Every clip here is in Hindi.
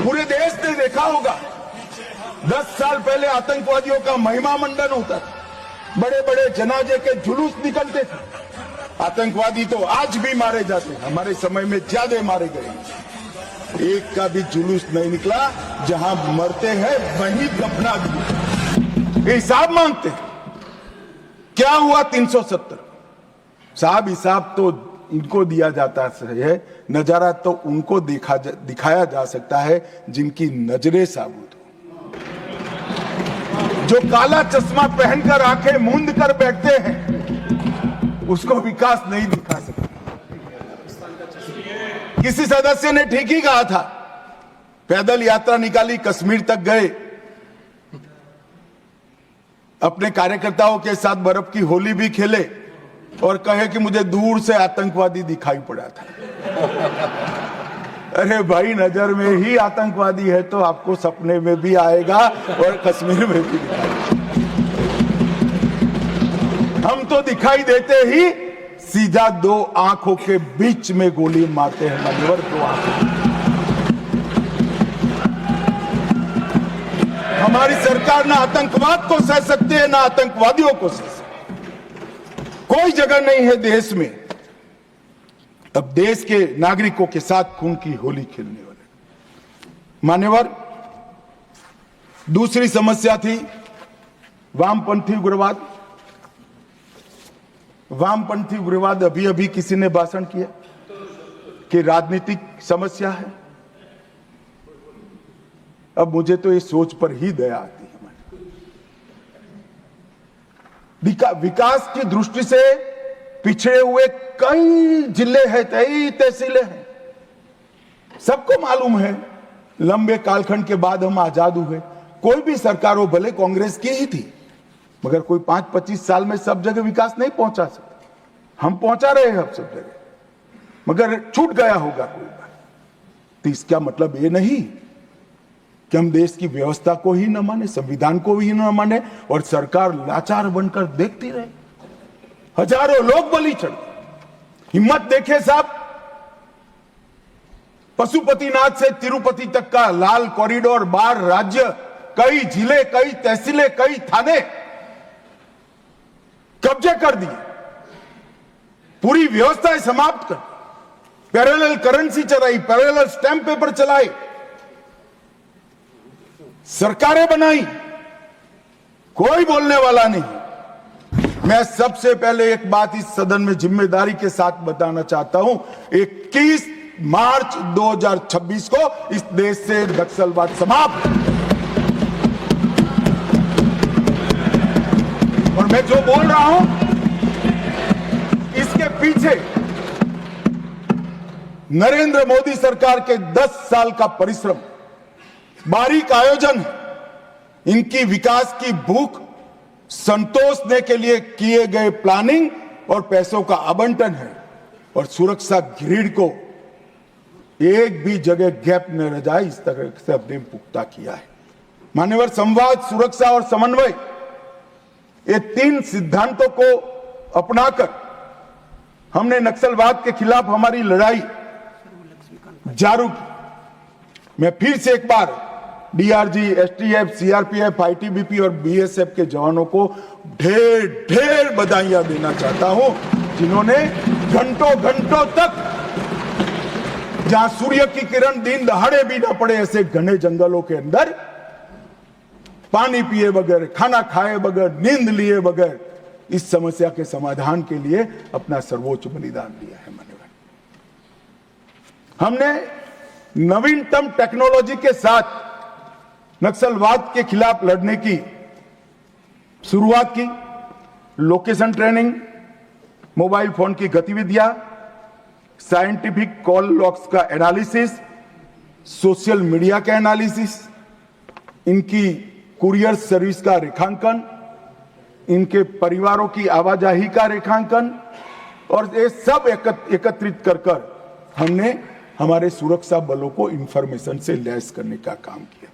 पूरे देश ने देखा होगा 10 साल पहले आतंकवादियों का महिमा मंडन होता था, बड़े बड़े जनाजे के जुलूस निकलते थे। आतंकवादी तो आज भी मारे जाते हैं, हमारे समय में ज्यादा मारे गए। एक का भी जुलूस नहीं निकला, जहां मरते हैं वहीं दफना दिए। हिसाब मांगते हैं। क्या हुआ 370? साहब हिसाब तो इनको दिया जाता है, नजारा तो उनको दिखाया जा सकता है जिनकी नजरें साबुत हो, जो काला चश्मा पहनकर आंखें मूंद कर बैठते हैं, उसको विकास नहीं दिखा सकते। किसी सदस्य ने ठीक ही कहा था, पैदल यात्रा निकाली, कश्मीर तक गए, अपने कार्यकर्ताओं के साथ बर्फ की होली भी खेले और कहे कि मुझे दूर से आतंकवादी दिखाई पड़ा था। अरे भाई, नजर में ही आतंकवादी है तो आपको सपने में भी आएगा और कश्मीर में भी दिखाएगा। हम तो दिखाई देते ही सीधा दो आंखों के बीच में गोली मारते हैं, मान्यवर, दो आंखों। हमारी सरकार ना आतंकवाद को सह सकती है, ना आतंकवादियों को सह सकती। कोई जगह नहीं है देश में अब देश के नागरिकों के साथ खून की होली खेलने वाले। मान्यवर, दूसरी समस्या थी वामपंथी उग्रवाद। वामपंथी उग्रवाद, अभी अभी किसी ने भाषण किया कि राजनीतिक समस्या है। अब मुझे तो इस सोच पर ही दया आती है। विकास की दृष्टि से पिछड़े हुए कई जिले हैं, कई तहसीलें हैं। सबको मालूम है, लंबे कालखंड के बाद हम आजाद हुए। कोई भी सरकार हो, भले कांग्रेस की ही थी, मगर कोई 5-25 साल में सब जगह विकास नहीं पहुंचा सकता। हम पहुंचा रहे हैं अब सब जगह, मगर छूट गया होगा कोई बार। तो इसका मतलब ये नहीं कि हम देश की व्यवस्था को ही न माने, संविधान को ही न माने और सरकार लाचार बनकर देखती रहे। हजारों लोग बलि चढ़े। हिम्मत देखे साहब, पशुपतिनाथ से तिरुपति तक का लाल कॉरिडोर, 12 राज्य, कई जिले, कई तहसीलें, कई थाने कब्जे कर दिए, पूरी व्यवस्थाएं समाप्त कर, पैरेलल करेंसी चलाई, पैरेलल स्टैंप पेपर चलाए, सरकारें बनाई, कोई बोलने वाला नहीं। मैं सबसे पहले एक बात इस सदन में जिम्मेदारी के साथ बताना चाहता हूं, 21 मार्च 2026 को इस देश से नक्सलवाद समाप्त। और मैं जो बोल रहा हूं, इसके पीछे नरेंद्र मोदी सरकार के 10 साल का परिश्रम, बारीक आयोजन, इनकी विकास की भूख संतोषने के लिए किए गए प्लानिंग और पैसों का आवंटन है। और सुरक्षा ग्रिड को एक भी जगह गैप न रह जाए, इस तरह से हमने पुख्ता किया है। मान्यवर, संवाद, सुरक्षा और समन्वय, ये 3 सिद्धांतों को अपनाकर हमने नक्सलवाद के खिलाफ हमारी लड़ाई जारी की। मैं फिर से एक बार डीआरजी, एसटीएफ, सीआरपीएफ, आईटीबीपी और बीएसएफ के जवानों को ढेर ढेर बधाइयां देना चाहता हूं, जिन्होंने घंटों घंटों तक, जहां सूर्य की किरण दिन दहाड़े भी न पड़े, ऐसे घने जंगलों के अंदर पानी पिए बगैर, खाना खाए बगैर, नींद लिए बगैर इस समस्या के समाधान के लिए अपना सर्वोच्च बलिदान दिया है। हमने नवीनतम टेक्नोलॉजी के साथ नक्सलवाद के खिलाफ लड़ने की शुरुआत की। लोकेशन ट्रेनिंग, मोबाइल फोन की गतिविधियां, साइंटिफिक कॉल लॉग्स का एनालिसिस, सोशल मीडिया का एनालिसिस, इनकी कुरियर सर्विस का रेखांकन, इनके परिवारों की आवाजाही का रेखांकन, और ये सब एकत्रित कर हमने हमारे सुरक्षा बलों को इंफॉर्मेशन से लैस करने का काम किया।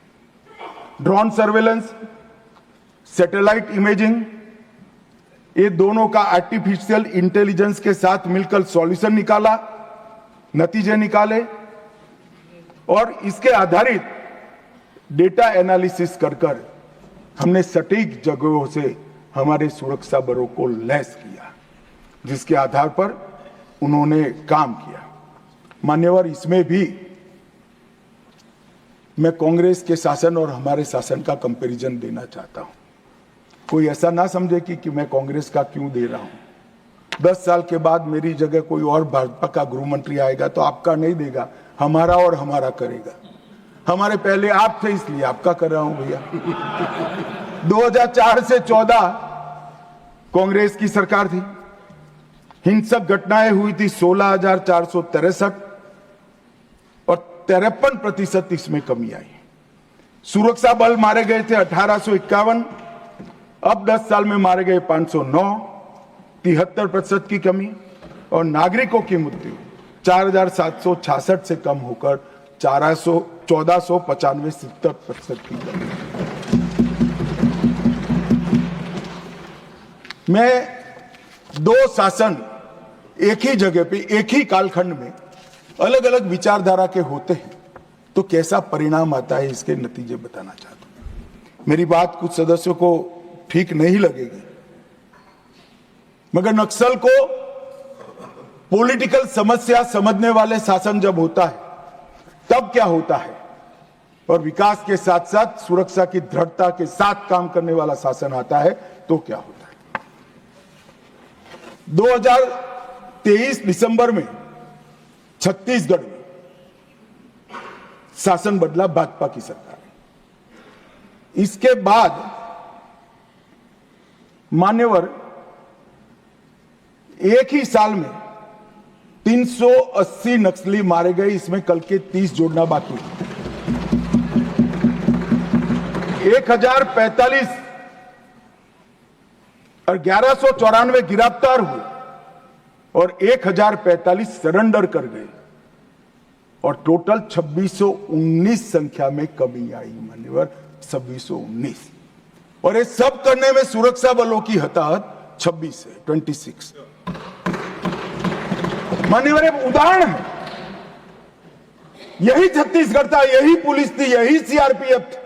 ड्रोन सर्वेलेंस, सैटेलाइट इमेजिंग, ये दोनों का आर्टिफिशियल इंटेलिजेंस के साथ मिलकर सॉल्यूशन निकाला, नतीजे निकाले, और इसके आधारित डेटा एनालिसिस कर हमने सटीक जगहों से हमारे सुरक्षा बलों को लैस किया, जिसके आधार पर उन्होंने काम किया। मान्यवर, इसमें भी मैं कांग्रेस के शासन और हमारे शासन का कंपैरिजन देना चाहता हूं। कोई ऐसा ना समझे कि मैं कांग्रेस का क्यों दे रहा हूं। 10 साल के बाद मेरी जगह कोई और भाजपा का गृह मंत्री आएगा तो आपका नहीं देगा, हमारा और हमारा करेगा। हमारे पहले आप थे इसलिए आपका कर रहा हूं भैया। 2004 से 14 कांग्रेस की सरकार थी। हिंसक घटनाएं हुई थी 16,463 और 53% इसमें कमी आई। सुरक्षा बल मारे गए थे 1851, अब 10 साल में मारे गए 509, 73% की कमी। और नागरिकों की मृत्यु 4,766 से कम होकर 1495, 70% की कमी। मैं दो शासन एक ही जगह पे एक ही कालखंड में अलग अलग विचारधारा के होते हैं तो कैसा परिणाम आता है इसके नतीजे बताना चाहता हूं। मेरी बात कुछ सदस्यों को ठीक नहीं लगेगी, मगर नक्सल को पॉलिटिकल समस्या समझने वाले शासन जब होता है तब क्या होता है, और विकास के साथ साथ सुरक्षा की दृढ़ता के साथ काम करने वाला शासन आता है तो क्या होता है। 2023 दिसंबर में छत्तीसगढ़ में शासन बदला, भाजपा की सरकार है। इसके बाद मान्यवर एक ही साल में 380 नक्सली मारे गए, इसमें कल के 30 जोड़ना बाकी है। 1045 और 1194 गिरफ्तार हुए और 1045 सरेंडर कर गए और टोटल 2619 संख्या में कमी आई। मान्यवर 2619, और ये सब करने में सुरक्षा बलों की हताहत 26 है, 26। मान्यवर एक उदाहरण है, यही छत्तीसगढ़ था, यही पुलिस थी, यही सीआरपीएफ थी,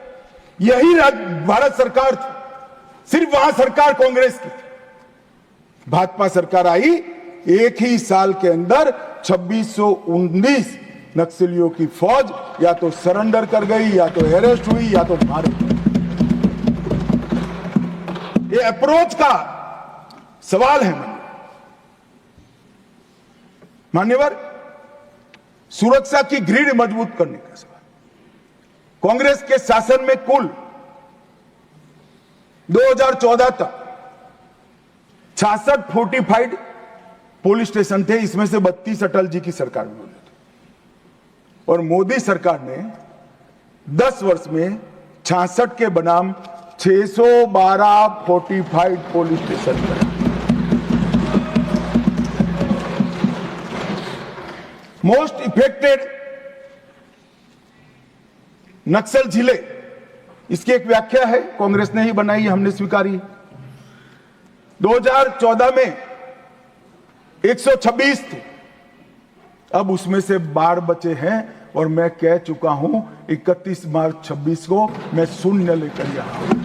यही भारत सरकार थी, सिर्फ वहां सरकार कांग्रेस की थी। भाजपा सरकार आई, एक ही साल के अंदर 2619 नक्सलियों की फौज या तो सरेंडर कर गई, या तो अरेस्ट हुई, या तो मारी। ये अप्रोच का सवाल है मान्यवर, सुरक्षा की ग्रिड मजबूत करने का सवाल। कांग्रेस के शासन में कुल 2014 तक 66 फोर्टिफाइड पुलिस स्टेशन थे, इसमें से 32 अटल जी की सरकार में बने थे, और मोदी सरकार ने 10 वर्ष में 66 के बनाम 612 फोर्टिफाइड पुलिस स्टेशन बनाए। मोस्ट इफेक्टेड नक्सल जिले, इसकी एक व्याख्या है, कांग्रेस ने ही बनाई, हमने स्वीकारी। 2014 में 126 थे, अब उसमें से 12 बचे हैं, और मैं कह चुका हूं 31 मार्च 26 को मैं शून्य लेकर यहां हूं।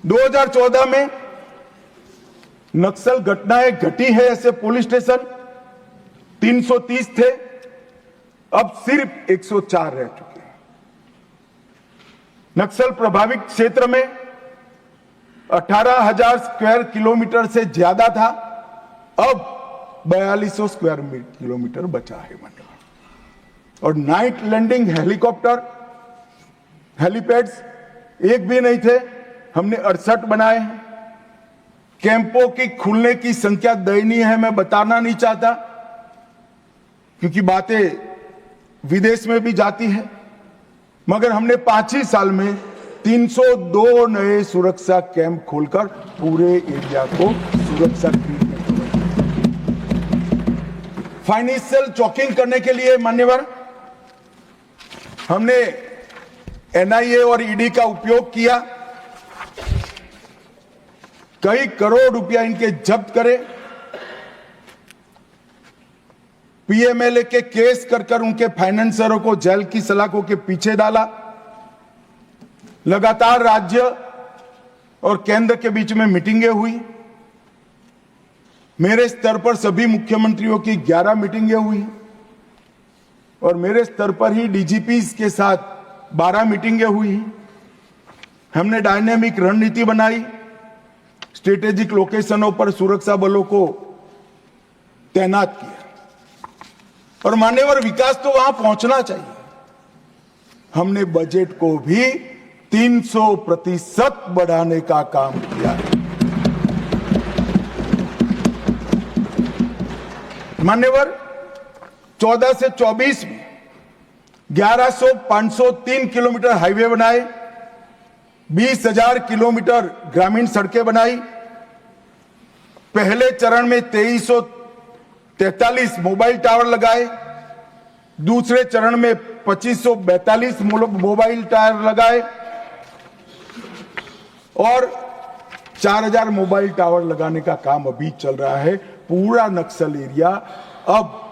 दो 2014 में नक्सल घटनाएं घटी है ऐसे पुलिस स्टेशन 330 थे, अब सिर्फ 104 रह चुके हैं। नक्सल प्रभावित क्षेत्र में 18,000 स्क्वायर किलोमीटर से ज्यादा था, अब 4200 स्क्वायर किलोमीटर बचा है। और नाइट लैंडिंग हेलीकॉप्टर, हेलीपैड्स एक भी नहीं थे, हमने 68 बनाए हैं। कैंपों की खुलने की संख्या दयनीय है, मैं बताना नहीं चाहता क्योंकि बातें विदेश में भी जाती है, मगर हमने 5 ही साल में 302 नए सुरक्षा कैंप खोलकर पूरे एरिया को सुरक्षा दी। फाइनेंशियल चॉकिंग करने के लिए मान्यवर हमने एनआईए और ईडी का उपयोग किया, कई करोड़ रुपया इनके जब्त करे। पीएमएलए के केस कर उनके फाइनेंसरों को जेल की सलाखों के पीछे डाला। लगातार राज्य और केंद्र के बीच में मीटिंगें हुई। मेरे स्तर पर सभी मुख्यमंत्रियों की 11 मीटिंगें हुई और मेरे स्तर पर ही डीजीपीज के साथ 12 मीटिंगें हुई। हमने डायनेमिक रणनीति बनाई, स्ट्रेटेजिक लोकेशनों पर सुरक्षा बलों को तैनात किया और मान्यवर विकास तो वहां पहुंचना चाहिए। हमने बजट को भी 300% बढ़ाने का काम किया है। मान्यवर 14 से 24 में 1100-503 किलोमीटर हाईवे बनाए, 20,000 किलोमीटर ग्रामीण सड़कें बनाई। पहले चरण में 2343 मोबाइल टावर लगाए, दूसरे चरण में 2542 मोबाइल टावर लगाए और 4000 मोबाइल टावर लगाने का काम अभी चल रहा है। पूरा नक्सल एरिया अब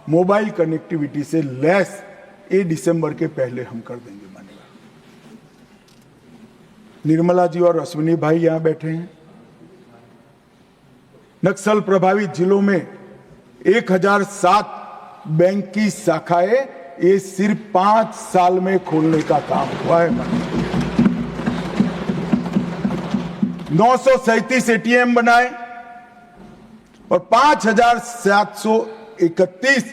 मोबाइल कनेक्टिविटी से लैस ये दिसंबर के पहले हम कर देंगे। मानेगा निर्मला जी और अश्विनी भाई यहां बैठे हैं। नक्सल प्रभावित जिलों में 1007 बैंक की शाखाएं ये सिर्फ 5 साल में खोलने का काम हुआ है। 937 एटीएम बनाए और 5731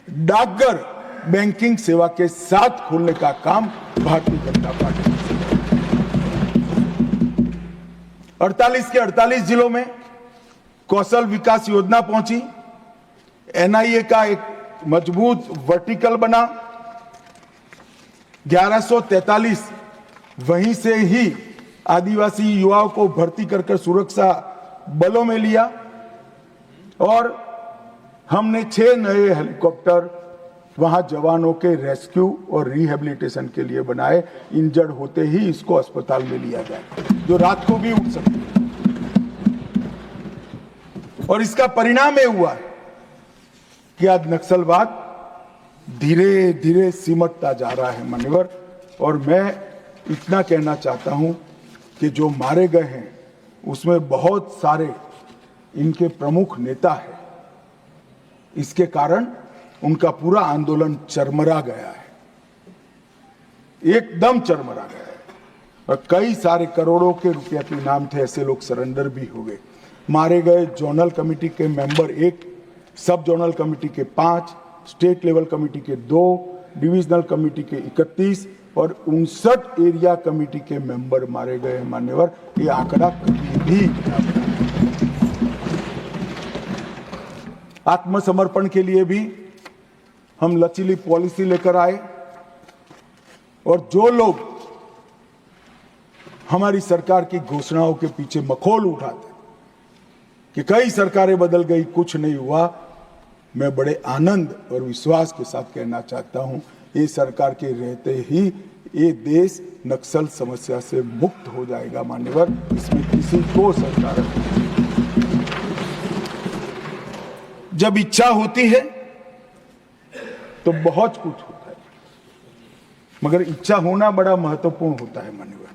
डाकघर बैंकिंग सेवा के साथ खोलने का काम भारतीय जनता पार्टी ने। 48 के 48 जिलों में कौशल विकास योजना पहुंची। एनआईए का एक मजबूत वर्टिकल बना। 1143 वहीं से ही आदिवासी युवाओं को भर्ती कर सुरक्षा बलों में लिया और हमने 6 नए हेलीकॉप्टर वहां जवानों के रेस्क्यू और रिहेबिलिटेशन के लिए बनाए। इंजर्ड होते ही इसको अस्पताल में लिया जाए, जो रात को भी उठ सकते हैं। और इसका परिणाम यह हुआ कि आज नक्सलवाद धीरे धीरे सिमटता जा रहा है मान्यवर। और मैं इतना कहना चाहता हूं कि जो मारे गए हैं उसमें बहुत सारे इनके प्रमुख नेता हैं। इसके कारण उनका पूरा आंदोलन चरमरा गया है, एकदम चरमरा गया है। और कई सारे करोड़ों के रुपया के इनाम थे, ऐसे लोग सरेंडर भी हो गए। मारे गए जोनल कमेटी के मेंबर 1, सब जोनल कमेटी के 5, स्टेट लेवल कमेटी के 2, डिविजनल कमेटी के 31 और 59 एरिया कमेटी के मेंबर मारे गए हैं मान्यवर। ये आंकड़ा कभी भी आत्मसमर्पण के लिए भी हम लचीली पॉलिसी लेकर आए और जो लोग हमारी सरकार की घोषणाओं के पीछे मखौल उठाते कि कई सरकारें बदल गई, कुछ नहीं हुआ, मैं बड़े आनंद और विश्वास के साथ कहना चाहता हूं, ये सरकार के रहते ही ये देश नक्सल समस्या से मुक्त हो जाएगा मान्यवर। इसमें किसी को सरकार जब इच्छा होती है तो बहुत कुछ होता है, मगर इच्छा होना बड़ा महत्वपूर्ण होता है मान्यवर।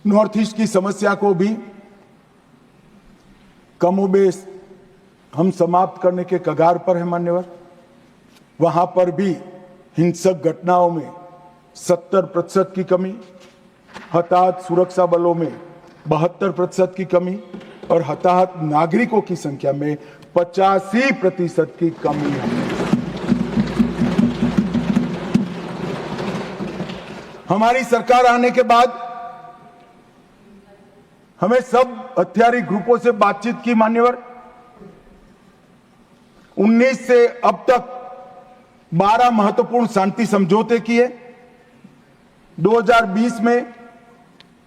नॉर्थ ईस्ट की समस्या को भी कमोबेश हम समाप्त करने के कगार पर है मान्यवर। वहां पर भी हिंसक घटनाओं में 70% की कमी, हताहत सुरक्षा बलों में 72% की कमी और हताहत नागरिकों की संख्या में 85% की कमी है। हमारी सरकार आने के बाद हमें सब हथियारी ग्रुपों से बातचीत की मान्यवर। 19 से अब तक 12 महत्वपूर्ण शांति समझौते किए। 2020 में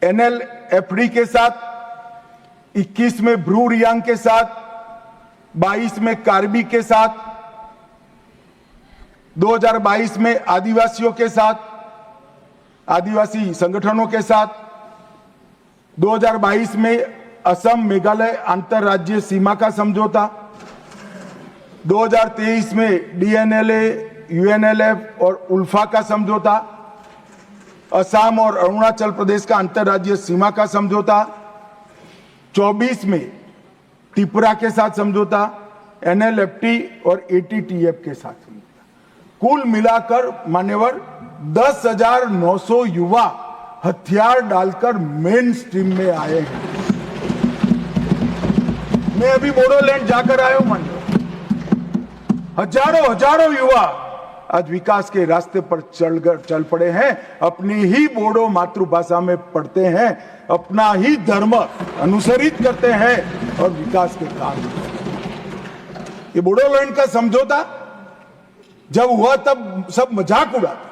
एनएलएफडी के साथ, 21 में ब्रू रियांग के साथ, 22 में कार्बी के साथ, 2022 में आदिवासियों के साथ, आदिवासी संगठनों के साथ, 2022 में असम मेघालय अंतरराज्यीय सीमा का समझौता, 2023 में डीएनएलए, यूएनएलएफ और उल्फा का समझौता, असम और अरुणाचल प्रदेश का अंतर्राज्यीय सीमा का समझौता, 24 में त्रिपुरा के साथ समझौता, एनएलएफटी और एटीटीएफ के साथ समझौता। कुल मिलाकर मान्यवर 10,900 युवा हथियार डालकर मेन स्ट्रीम में आए हैं। मैं अभी बोडोलैंड जाकर आया हूं मान्यवर, हजारों युवा आज विकास के रास्ते पर चल पड़े हैं, अपनी ही बोडो मातृभाषा में पढ़ते हैं, अपना ही धर्म अनुसरित करते हैं और विकास के काम। ये बोडोलैंड का समझौता जब हुआ तब सब मजाक उड़ाते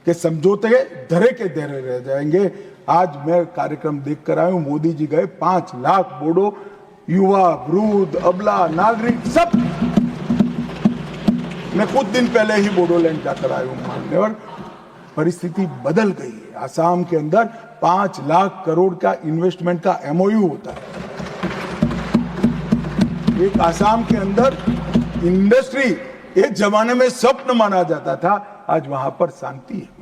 कि समझौते धरे के धरे रह जाएंगे। आज मैं कार्यक्रम देख कर आया हूं, मोदी जी गए, 5 लाख बोडो युवा, वृद्ध, अबला, नागरिक सब। मैं कुछ दिन पहले ही बोडोलैंड जाकर आया हूं मान्यवर, परिस्थिति बदल गई है। आसाम के अंदर 5 लाख करोड़ का इन्वेस्टमेंट का एमओयू होता है। एक आसाम के अंदर इंडस्ट्री एक जमाने में स्वप्न माना जाता था, आज वहां पर शांति है।